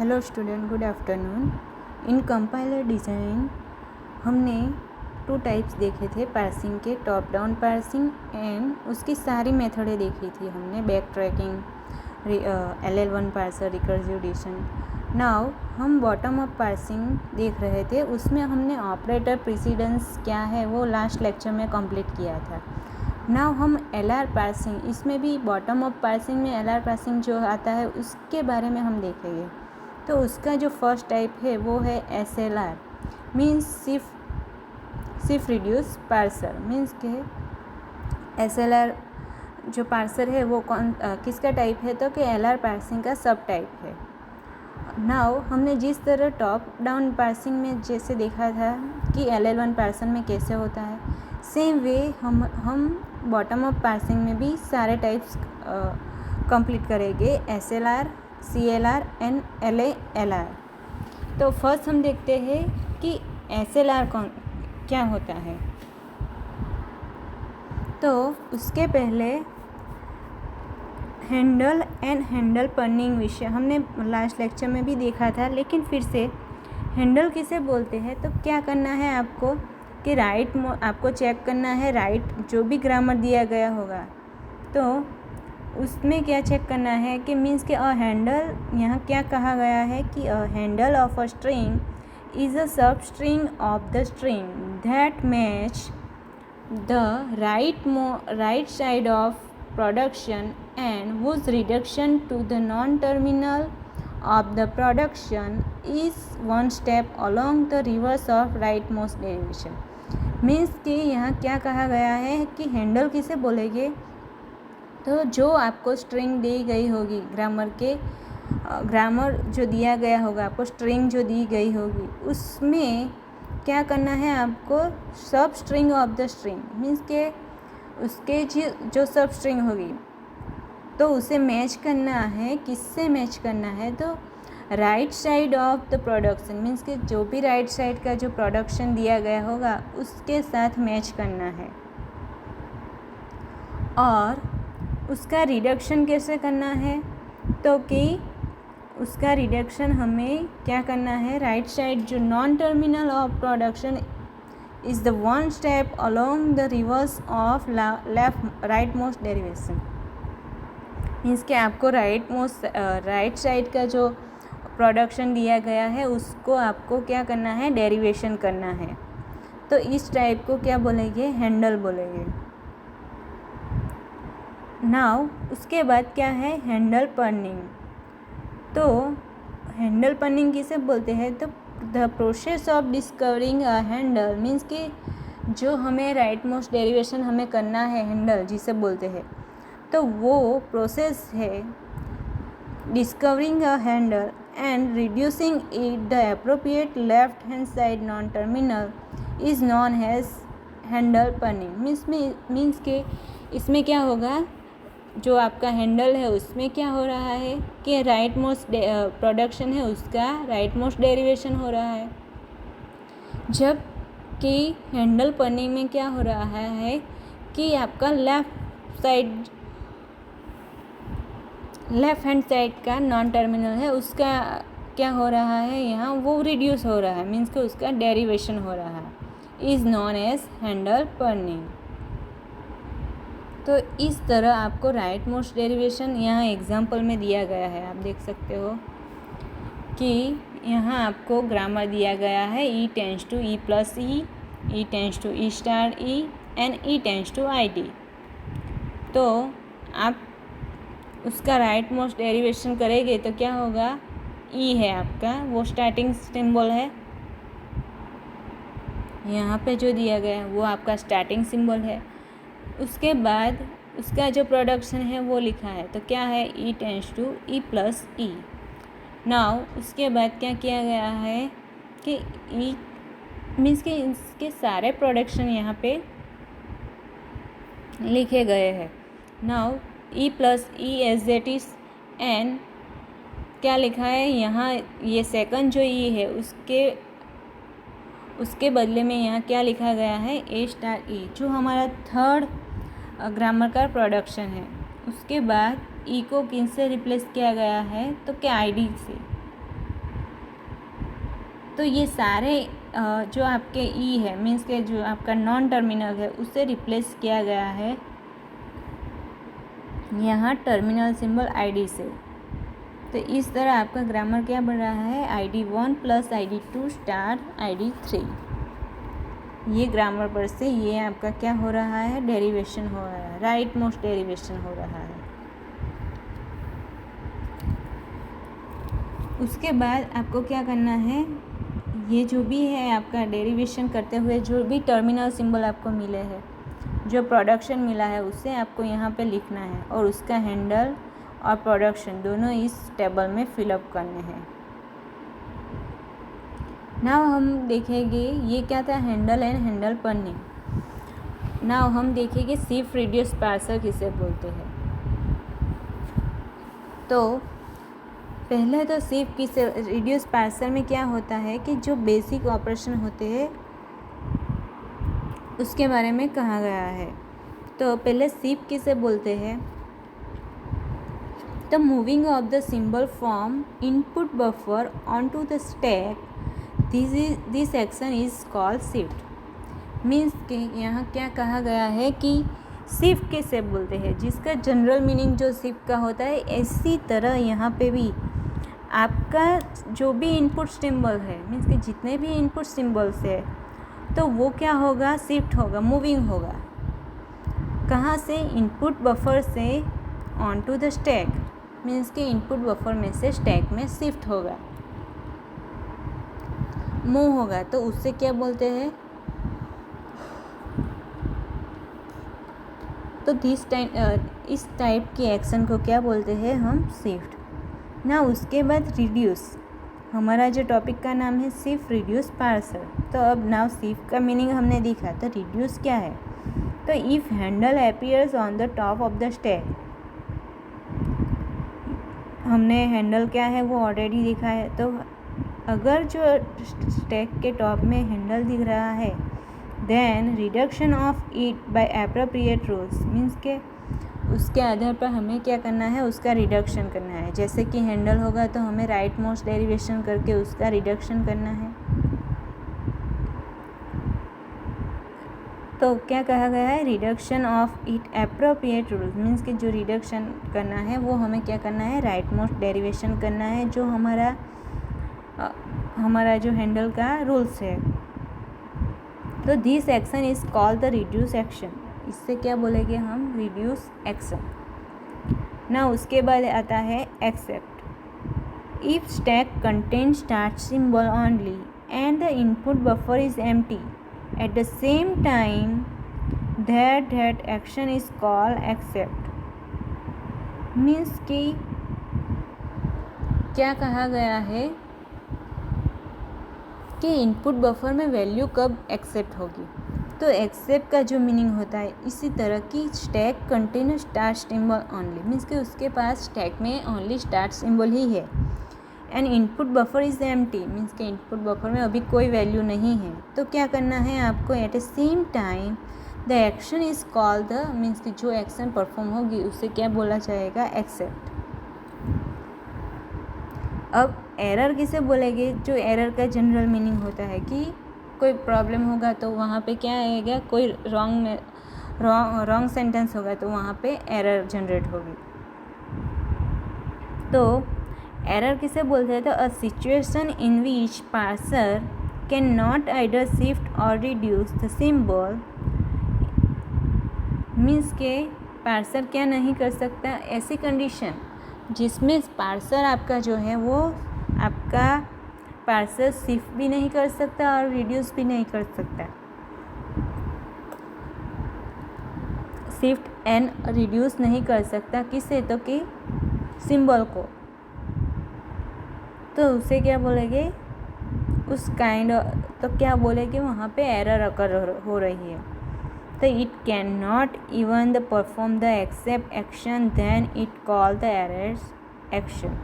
Hello student, good afternoon. In compiler design हमने 2 types देखे थे पार्सिंग के, टॉप डाउन पार्सिंग एंड उसकी सारी मेथडें देखी थी हमने, backtracking, LL1 parser, recursive addition. Now हम बॉटम अप पार्सिंग देख रहे थे, उसमें हमने ऑपरेटर प्रेसिडेंस क्या है वो लास्ट लेक्चर में कंप्लीट किया था। नाउ हम LR पार्सिंग, इसमें भी बॉटम अप पार्सिंग में LR पार्सिंग जो आता है उसके बारे में हम देखेंगे। तो उसका जो फर्स्ट टाइप है वो है SLR, मीन्स सिर्फ रिड्यूस पार्सर। मीन्स के SLR जो पार्सर है वो किसका टाइप है, तो कि LR पार्सिंग का सब टाइप है। नाउ हमने जिस तरह टॉप डाउन पार्सिंग में जैसे देखा था कि LL1 पार्सर में कैसे होता है, सेम वे हम बॉटम अप पार्सिंग में भी सारे टाइप्स कंप्लीट करेंगे, SLR, CLR एंड LALR। तो फर्स्ट हम देखते हैं कि SLR क्या होता है। तो उसके पहले हैंडल एंड हैंडल पर्निंग विषय हमने लास्ट लेक्चर में भी देखा था, लेकिन फिर से हैंडल किसे बोलते हैं। तो क्या करना है आपको कि आपको चेक करना है राइट जो भी ग्रामर दिया गया होगा, तो उसमें क्या चेक करना है कि मीन्स कि अ हैंडल, यहाँ क्या कहा गया है कि अ handle of a string is a सब string of the string that match the right side of production and whose reduction to the non-terminal of the production is one step along the reverse of rightmost derivation। Means कि यहाँ क्या कहा गया है कि handle किसे बोलेंगे, तो जो आपको स्ट्रिंग दी गई होगी, ग्रामर जो दिया गया होगा, आपको स्ट्रिंग जो दी गई होगी उसमें क्या करना है आपको, सब string of the string, means के उसके जो सब स्ट्रिंग होगी तो उसे मैच करना है। किससे मैच करना है, तो right side of the production, means कि जो भी राइट साइड का जो प्रोडक्शन दिया गया होगा उसके साथ मैच करना है। और उसका रिडक्शन कैसे करना है, तो कि उसका रिडक्शन हमें क्या करना है, राइट साइड जो non terminal of production is the one step along the reverse of right most derivation. Means कि आपको राइट साइड का जो प्रोडक्शन दिया गया है उसको आपको क्या करना है, डेरिवेशन करना है। तो इस टाइप को क्या बोलेंगे, हैंडल बोलेंगे। नाउ उसके बाद क्या है, हैंडल पर्निंग। तो हैंडल पर्निंग किसे बोलते हैं, तो the process of discovering a handle, means कि जो हमें राइट मोस्ट डेरिवेशन हमें करना है, हैंडल जिसे बोलते हैं, तो वो प्रोसेस है discovering a handle and reducing it the appropriate left hand side non terminal is known as handle pruning. Means के इसमें क्या होगा, जो आपका हैंडल है उसमें क्या हो रहा है कि राइट मोस्ट प्रोडक्शन है उसका राइट मोस्ट डेरिवेशन हो रहा है, जबकि हैंडल पर्निंग में क्या हो रहा है कि आपका लेफ़्ट हैंड साइड का नॉन टर्मिनल है उसका क्या हो रहा है, यहाँ वो रिड्यूस हो रहा है, मीन्स कि उसका डेरिवेशन हो रहा है, इज़ नॉन एज हैंडल पर्निंग। तो इस तरह आपको राइट मोस्ट डेरिवेशन यहाँ एग्जाम्पल में दिया गया है। आप देख सकते हो कि यहाँ आपको ग्रामर दिया गया है E tends to E plus E, E tends to E star E and E tends to ID। तो आप उसका राइट मोस्ट डेरिवेशन करेंगे तो क्या होगा, E है आपका, वो स्टार्टिंग सिंबल है, यहाँ पे जो दिया गया है वो आपका स्टार्टिंग सिंबल है। उसके बाद उसका जो प्रोडक्शन है वो लिखा है, तो क्या है, E tends to E plus E। Now उसके बाद क्या किया गया है कि E मीन्स कि इसके सारे प्रोडक्शन यहाँ पे लिखे गए हैं। Now E plus E as that is, and क्या लिखा है यहाँ, ये सेकंड जो E है उसके बदले में यहाँ क्या लिखा गया है, A स्टार E, जो हमारा थर्ड ग्रामर का प्रोडक्शन है। उसके बाद E को किन से रिप्लेस किया गया है, तो क्या ID से। तो ये सारे जो आपके ई है मीन्स के जो आपका नॉन टर्मिनल है उससे रिप्लेस किया गया है यहाँ टर्मिनल सिंबल ID से। तो इस तरह आपका ग्रामर क्या बन रहा है, ID1 + ID2 स्टार ID3। ये ग्रामर पर से ये आपका क्या हो रहा है, डेरिवेशन हो रहा है, राइट मोस्ट डेरिवेशन हो रहा है। उसके बाद आपको क्या करना है, ये जो भी है आपका डेरिवेशन करते हुए जो भी टर्मिनल सिंबल आपको मिले हैं, जो प्रोडक्शन मिला है उसे आपको यहाँ पे लिखना है और उसका हैंडल और प्रोडक्शन दोनों इस टेबल में फिलअप करने हैं। नाउ हम देखेंगे ये क्या था, हैंडल एंड हैंडल पर्निंग। नाउ हम देखेंगे शिफ्ट रिड्यूस पार्सर किसे बोलते हैं। तो पहले तो शिफ्ट किसे रिड्यूस पार्सर में क्या होता है कि जो बेसिक ऑपरेशन होते हैं उसके बारे में कहा गया है। तो पहले शिफ्ट किसे बोलते हैं, the moving of the symbol from input buffer onto the stack, this action is called shift. Means कि यहाँ क्या कहा गया है कि शिफ्ट किसे बोलते हैं, जिसका जनरल मीनिंग जो शिफ्ट का होता है, इसी तरह यहाँ पे भी आपका जो भी इनपुट सिंबल है मीन्स कि जितने भी इनपुट सिंबल्स है तो वो क्या होगा, शिफ्ट होगा, मूविंग होगा। कहाँ से, इनपुट बफर से on to the stack, means कि इनपुट बफर में से स्टैक में शिफ्ट होगा, मूव होगा। तो उससे क्या बोलते हैं, तो इस टाइप की एक्शन को क्या बोलते हैं हम, शिफ्ट। ना उसके बाद रिड्यूस, हमारा जो टॉपिक का नाम है शिफ्ट रिड्यूस पार्सर। तो अब नाउ शिफ्ट का मीनिंग हमने देखा, तो रिड्यूस क्या है, तो if handle appears on the top of the stack, हमने हैंडल क्या है वो ऑलरेडी देखा है। तो अगर जो स्टैक के टॉप में हैंडल दिख रहा है, then reduction of it by appropriate rules, means के उसके आधार पर हमें क्या करना है, उसका रिडक्शन करना है। जैसे कि हैंडल होगा तो हमें राइट मोस्ट डेरिवेशन करके उसका रिडक्शन करना है। तो क्या कहा गया है, reduction of it appropriate rules, means कि जो रिडक्शन करना है वो हमें क्या करना है, राइट मोस्ट डेरिवेशन करना है, जो हमारा जो हैंडल का रूल्स है। तो this action is called the reduce action, इससे क्या बोलेंगे हम, रिड्यूस एक्शन। ना उसके बाद आता है accept. If stack contain start symbol only and the input buffer is empty at the same time, that action is called accept. Means कि क्या कहा गया है कि इनपुट बफर में वैल्यू कब एक्सेप्ट होगी। तो एक्सेप्ट का जो मीनिंग होता है इसी तरह की stack contain start symbol only, means कि उसके पास स्टैक में ओनली स्टार्ट सिंबल ही है, and input buffer is empty, means कि इनपुट बफर में अभी कोई वैल्यू नहीं है। तो क्या करना है आपको, eight the same time the action is called the, means कि जो एक्शन परफॉर्म होगी उससे क्या बोला जाएगा, एक्सेप्ट। अब एरर किसे बोलेंगे, जो एरर का जनरल मीनिंग होता है कि कोई प्रॉब्लम होगा तो वहाँ पे क्या आएगा, कोई रॉन्ग सेंटेंस होगा तो वहाँ पे एरर जनरेट होगी। तो एरर किसे बोलते हैं, तो a situation in which parser can not either shift और रिड्यूस द सिंबल, मीन्स के पार्सर क्या नहीं कर सकता, ऐसी कंडीशन जिसमें पार्सर आपका जो है वो आपका पार्सर शिफ्ट भी नहीं कर सकता और रिड्यूस भी नहीं कर सकता। शिफ्ट एंड रिड्यूस नहीं कर सकता किसे, तो कि सिंबल को। तो उसे क्या बोलेंगे, उस काइंड, तो क्या बोलेंगे वहाँ पे एरर अकर हो रही है। तो it can not even the perform the accept action, then it call the errors action,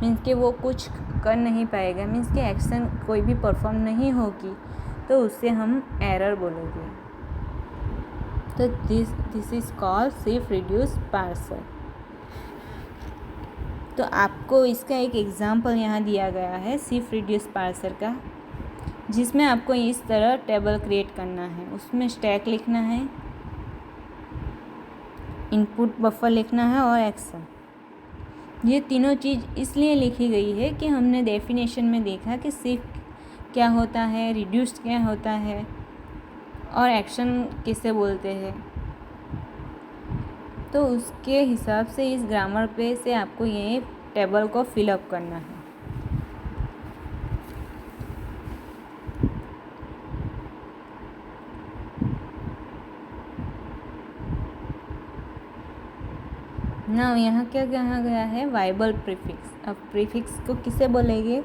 means कि वो कुछ कर नहीं पाएगा, मीन्स कि एक्शन कोई भी परफॉर्म नहीं होगी तो उससे हम एरर बोलेंगे। तो this is called shift reduce parser. तो आपको इसका एक एग्जाम्पल यहाँ दिया गया है शिफ्ट रिड्यूस पार्सर का, जिसमें आपको इस तरह टेबल क्रिएट करना है। उसमें स्टैक लिखना है, इनपुट बफर लिखना है और एक्शन। ये तीनों चीज़ इसलिए लिखी गई है कि हमने डेफिनेशन में देखा कि शिफ्ट क्या होता है, रिड्यूस क्या होता है और एक्शन किसे बोलते हैं। तो उसके हिसाब से इस ग्रामर पे से आपको ये टेबल को फिलअप करना है। ना यहाँ क्या कहा गया है, वाइबल प्रीफिक्स। अब प्रीफिक्स को किसे बोलेंगे,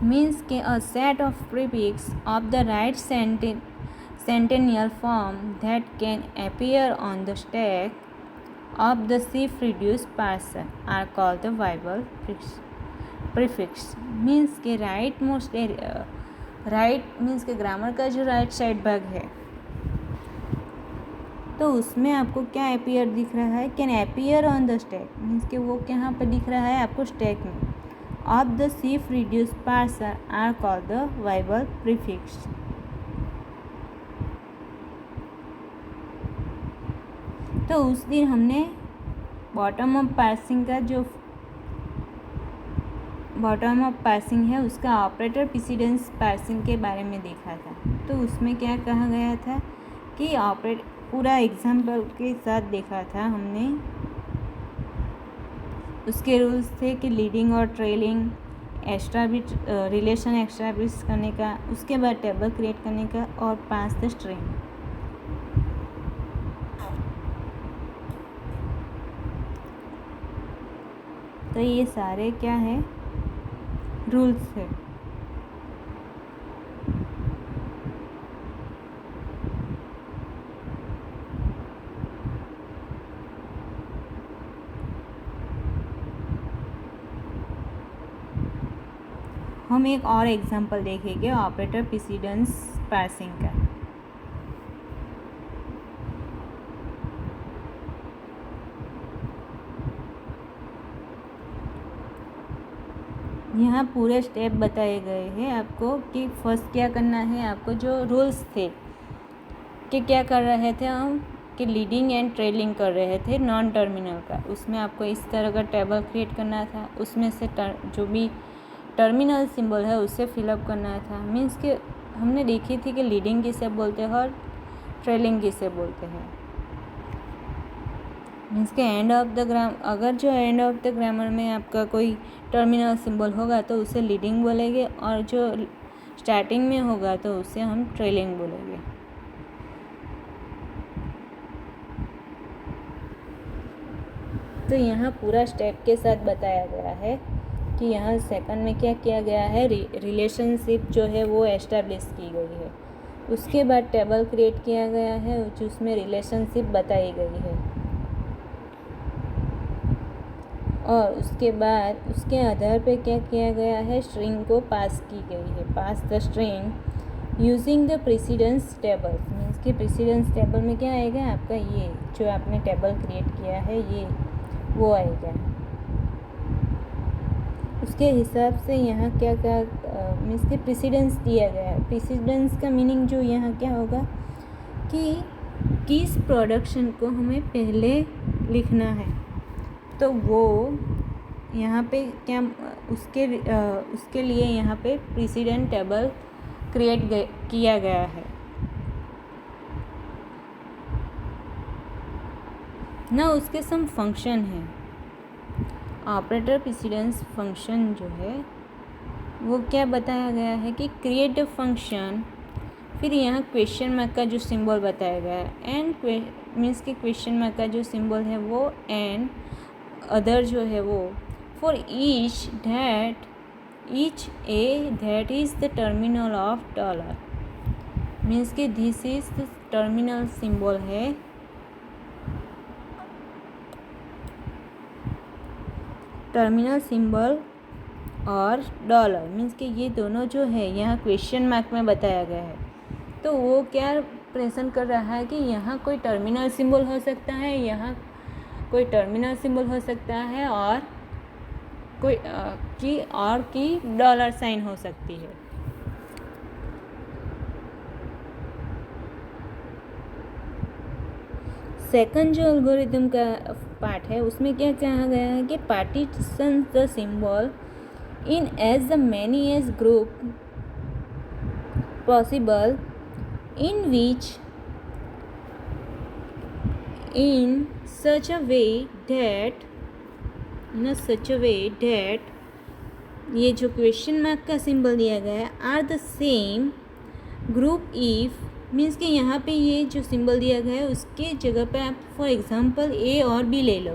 मीन्स के a set of prefix of the right centennial form that can appear on the stack of the shift reduced parser are called the Weibull prefix। Means के राइट मीन्स के grammar का जो right side भाग है, तो उसमें आपको क्या अपीयर दिख रहा है, can appear on the stack, means के वो कहाँ पर दिख रहा है आपको, स्टैक में। Of the shift reduce parser are called the Weibull prefix। तो उस दिन हमने बॉटम अप पार्सिंग है उसका ऑपरेटर प्रेसिडेंस पार्सिंग के बारे में देखा था। तो उसमें क्या कहा गया था कि पूरा एग्जाम्पल के साथ देखा था हमने। उसके रूल्स थे कि लीडिंग और ट्रेलिंग, रिलेशन एस्टैब्लिश करने का, उसके बाद टेबल क्रिएट करने का और पास द स्ट्रिंग। तो ये सारे क्या है, रूल्स है। हम एक और एग्जांपल देखेंगे ऑपरेटर प्रेसिडेंस पार्सिंग का। यहाँ पूरे स्टेप बताए गए हैं आपको कि फर्स्ट क्या करना है। आपको जो रूल्स थे कि क्या कर रहे थे हम, कि लीडिंग एंड ट्रेलिंग कर रहे थे नॉन टर्मिनल का, उसमें आपको इस तरह का टेबल क्रिएट करना था। उसमें से जो भी टर्मिनल सिंबल है उसे फिलअप करना था। मीन्स कि हमने देखी थी कि लीडिंग किसे बोलते हैं और ट्रेलिंग किसे बोलते हैं। मीन्स के अगर जो एंड ऑफ द ग्रामर में आपका कोई टर्मिनल सिंबल होगा तो उसे लीडिंग बोलेंगे, और जो स्टार्टिंग में होगा तो उसे हम ट्रेलिंग बोलेंगे। तो यहाँ पूरा स्टेप के साथ बताया गया है कि यहाँ सेकंड में क्या किया गया है, रिलेशनशिप जो है वो एस्टेब्लिश की गई है। उसके बाद टेबल क्रिएट किया गया है जिसमें रिलेशनशिप बताई गई है, और उसके बाद उसके आधार पे क्या किया गया है, स्ट्रिंग को पास की गई है। Pass the string using the precedence table. Means कि प्रेसिडेंस टेबल में क्या आएगा आपका, ये जो आपने टेबल क्रिएट किया है ये वो आएगा। उसके हिसाब से यहाँ क्या क्या मीन्स कि प्रेसिडेंस दिया गया है। प्रेसिडेंस का मीनिंग जो यहाँ क्या होगा कि किस प्रोडक्शन को हमें पहले लिखना है, तो वो यहाँ पे क्या उसके लिए यहाँ पे प्रेसिडेंट टेबल क्रिएट किया गया है ना। उसके सम फंक्शन है। ऑपरेटर प्रेसिडेंस फंक्शन जो है वो क्या बताया गया है कि क्रिएट अ फंक्शन, फिर यहाँ क्वेश्चन मार्क का जो सिंबल बताया गया है, एंड मीन्स कि क्वेश्चन मार्क का जो सिंबल है वो, एंड अदर जो है वो, for each a that is the terminal of dollar. Means कि this is the terminal symbol है टर्मिनल सिंबल और डॉलर। मीन्स कि ये दोनों जो है यहाँ क्वेश्चन मार्क में बताया गया है। तो वो क्या प्रेजेंट कर रहा है कि यहाँ कोई टर्मिनल सिंबल हो सकता है, यहाँ कोई टर्मिनल सिंबल हो सकता है, और कोई की और की डॉलर साइन हो सकती है। सेकंड जो एल्गोरिथम का पार्ट है उसमें क्या कहा गया है कि partition the symbol in as the many as group possible in which in such a way that ये जो क्वेश्चन मार्क का सिंबल दिया गया है are the same group if means कि यहाँ पे ये जो सिंबल दिया गया है उसके जगह पे आप फॉर एग्जांपल ए और बी ले लो,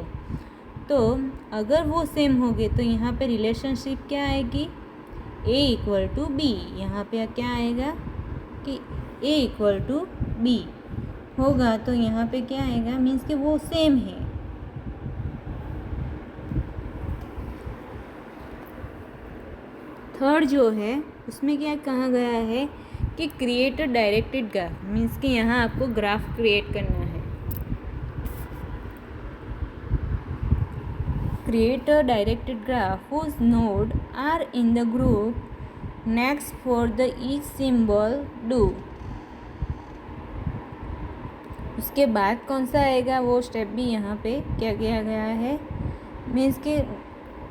तो अगर वो सेम होंगे तो यहाँ पे रिलेशनशिप क्या आएगी, ए इक्वल टू बी। यहाँ पे क्या आएगा कि ए इक्वल टू बी होगा, तो यहाँ पे क्या आएगा मीन्स कि वो सेम है। थर्ड जो है उसमें क्या कहा गया है कि create a directed graph, means कि यहाँ आपको ग्राफ क्रिएट करना है। Create a directed graph whose node are in the group next for the each symbol do. उसके बाद कौन सा आएगा वो स्टेप भी यहाँ पे क्या किया गया है, मीन्स कि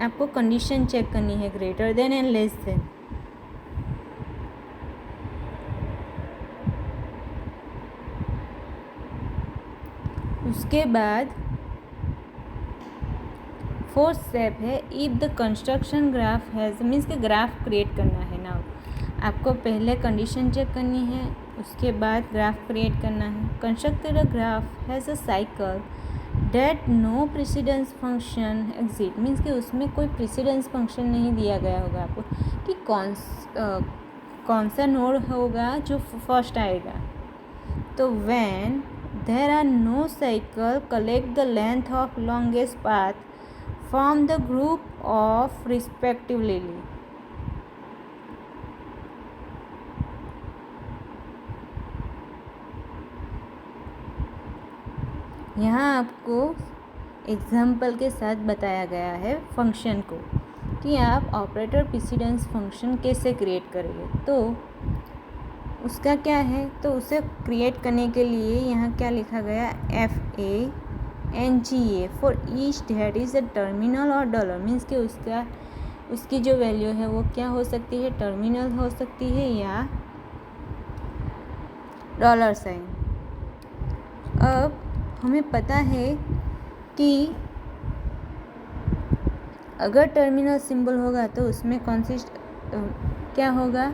आपको कंडीशन चेक करनी है greater than and less than. उसके बाद फोर्थ स्टेप है if the construction graph has, means कि ग्राफ क्रिएट करना है ना, आपको पहले कंडीशन चेक करनी है उसके बाद ग्राफ क्रिएट करना है। Constructed a graph has a cycle that no precedence function exit, means कि उसमें कोई प्रेसिडेंस फंक्शन नहीं दिया गया होगा आपको कि कौन सा नोड होगा जो फर्स्ट आएगा। तो when there are no cycle collect the length of longest path from the group of respectively. यहाँ आपको एग्जाम्पल के साथ बताया गया है फंक्शन को कि आप ऑपरेटर प्रेसिडेंस फंक्शन कैसे क्रिएट करेंगे। तो उसका क्या है, तो उसे क्रिएट करने के लिए यहाँ क्या लिखा गया, F A N G A for each that is a terminal और डॉलर, मीन्स कि उसकी जो वैल्यू है वो क्या हो सकती है, टर्मिनल हो सकती है या डॉलर साइन। अब हमें पता है कि अगर टर्मिनल सिंबल होगा तो उसमें कौन सी क्या होगा,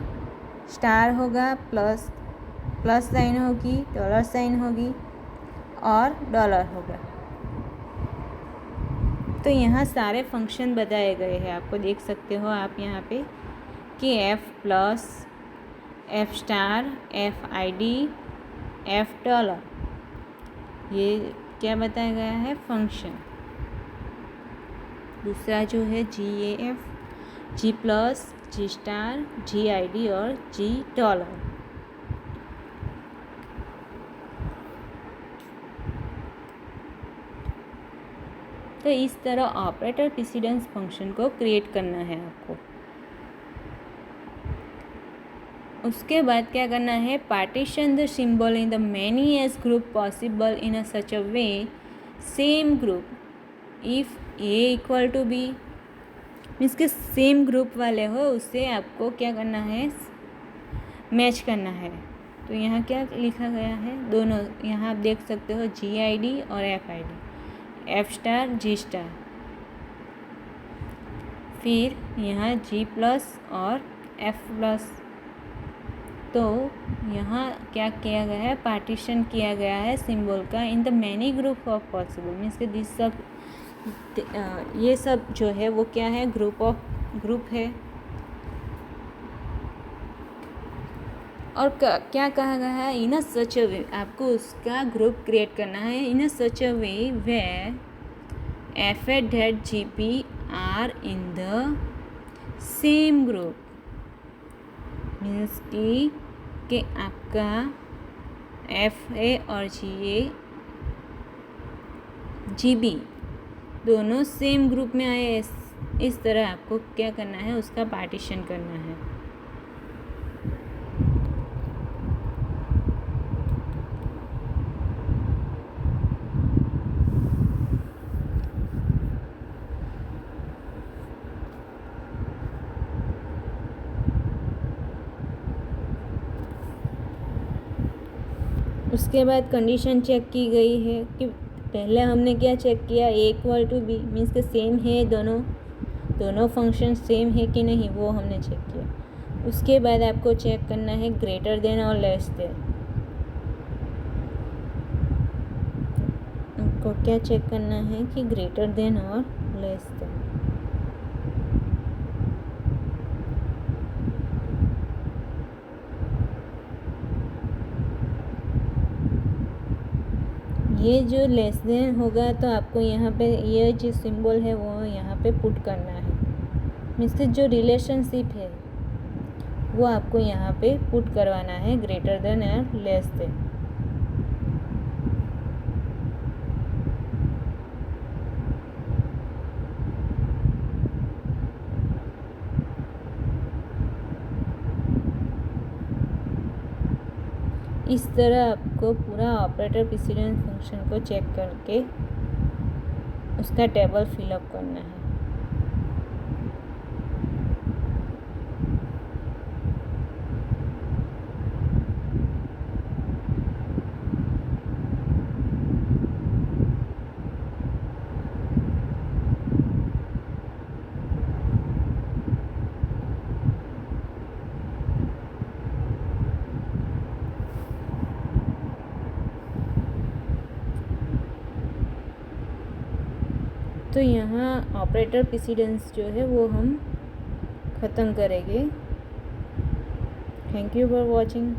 स्टार होगा, प्लस साइन होगी, डॉलर साइन होगी और डॉलर होगा। तो यहाँ सारे फंक्शन बताए गए हैं, आपको देख सकते हो आप यहाँ पे कि f plus, f star, f I D, f dollar, ये क्या बताया गया है फंक्शन। दूसरा जो है g a f, g plus, g star, g I D और जी डॉलर। तो इस तरह ऑपरेटर प्रेसिडेंस फंक्शन को क्रिएट करना है आपको। उसके बाद क्या करना है, partition the symbol in the many as group possible in a such a way same group if a equal to be, means के सेम ग्रुप वाले हो उससे आपको क्या करना है, मैच करना है। तो यहाँ क्या लिखा गया है, दोनों यहाँ आप देख सकते हो जी आई डी और F I D, F star G star, फिर यहाँ जी प्लस और एफ प्लस। तो यहाँ क्या किया गया है, पार्टीशन किया गया है सिंबल का इन the many group of possible, means कि दिस सब ये सब जो है वो क्या है, ग्रुप है। और क्या कहा गया है, इन अ सच अ वे, आपको उसका ग्रुप क्रिएट करना है in a such a way where f a that g b are in the same group, means कि आपका एफ ए और जी बी दोनों सेम ग्रुप में आए, इस तरह आपको क्या करना है, उसका पार्टीशन करना है। उसके बाद कंडीशन चेक की गई है कि पहले हमने क्या चेक किया, ए इक्वल टू बी मीन्स के सेम है, दोनों फंक्शन सेम है कि नहीं, वो हमने चेक किया। उसके बाद आपको चेक करना है ग्रेटर देन और लेस देन। आपको क्या चेक करना है कि ग्रेटर देन और लेस देन। ये जो लेस देन होगा तो आपको यहाँ पे ये जो सिंबल है वो यहाँ पे पुट करना है, मीन्स जो रिलेशनशिप है वो आपको यहाँ पे पुट करवाना है, greater than and less than. इस तरह आपको पूरा ऑपरेटर प्रेसिडेंस फंक्शन को चेक करके उसका टेबल फिलअप करना है। तो यहाँ ऑपरेटर प्रेसिडेंस जो है वो हम ख़त्म करेंगे। Thank you for watching.